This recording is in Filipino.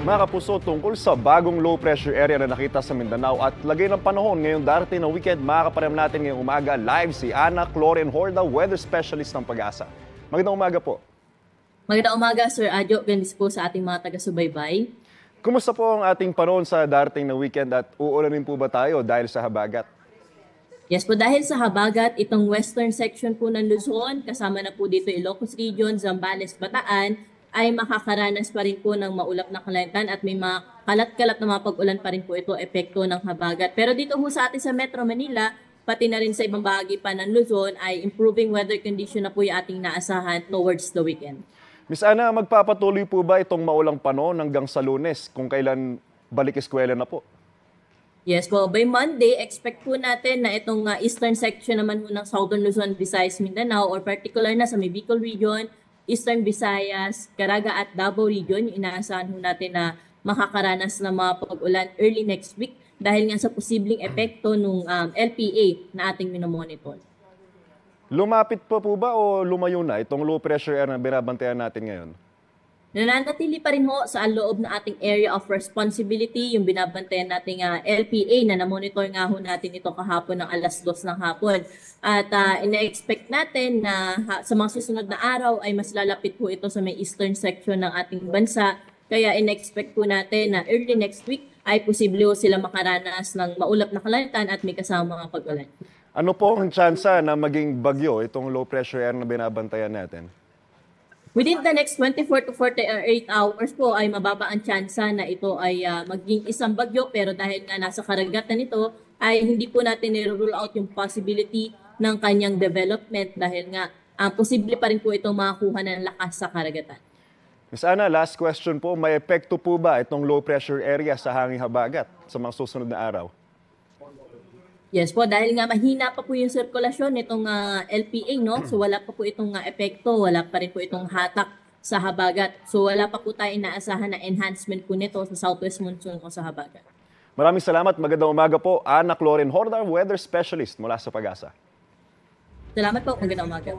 Mga kapuso, tungkol sa bagong low pressure area na nakita sa Mindanao at lagay ng panahon ngayong darating na weekend, makakaparam natin ngayong umaga live si Ana Cloren Horda, weather specialist ng Pag-asa. Magandang umaga po. Magandang umaga, Sir Adjo. Ganis po sa ating mga taga-subaybay. Kumusta po ang ating panahon sa darating na weekend at uulanin po ba tayo dahil sa habagat? Yes po, dahil sa habagat, itong western section po ng Luzon, kasama na po dito Ilocos Region, Zambales, Bataan, ay makakaranas pa rin po ng maulap na kalangitan at may mga kalat-kalat na mga pag-ulan pa rin po ito epekto ng habagat. Pero dito po sa atin sa Metro Manila, pati na rin sa ibang bahagi pa ng Luzon, ay improving weather condition na po yung ating naasahan towards the weekend. Miss Ana, magpapatuloy po ba itong maulang panahon hanggang sa Lunes kung kailan balik eskwela na po? Yes po, by Monday, expect po natin na itong eastern section naman po ng Southern Luzon, Visayas, Mindanao, or particular na sa may Bicol Region, Eastern Visayas, Caraga at Davao Region, inaasahan po natin na makakaranas ng mga pag-ulan early next week dahil nga sa posibleng epekto ng LPA na ating minomonitor. Lumapit pa po ba o lumayo na itong low pressure area na binabantayan natin ngayon? Nananatili pa rin ho sa loob ng ating area of responsibility, yung binabantayan nating LPA na namonitor nga ho natin ito kahapon ng alas 2 ng hapon. At ina-expect natin na sa mga susunod na araw ay mas lalapit po ito sa may eastern section ng ating bansa. Kaya ina-expect po natin na early next week ay posible ho sila makaranas ng maulap na kalangitan at may kasama mga pag-ulan. Ano po ang tsansa na maging bagyo itong low pressure area na binabantayan natin? Within the next 24 to 48 hours po ay mababa ang tsansa na ito ay maging isang bagyo, pero dahil nga nasa karagatan nito ay hindi po natin nire-rule out yung possibility ng kanyang development dahil nga posible pa rin po itong makakuha ng lakas sa karagatan. Miss Ana, last question po, may epekto po ba itong low pressure area sa hanging habagat sa mga susunod na araw? Yes po, dahil nga mahina pa po yung sirkulasyon nitong LPA, no? So wala pa po itong epekto, wala pa rin po itong hatak sa habagat. So wala pa po tayo inaasahan na enhancement po nito sa southwest monsoon o sa habagat. Maraming salamat, magandang umaga po. Ana Cloren Horda, weather specialist mula sa Pag-asa. Salamat po, magandang umaga.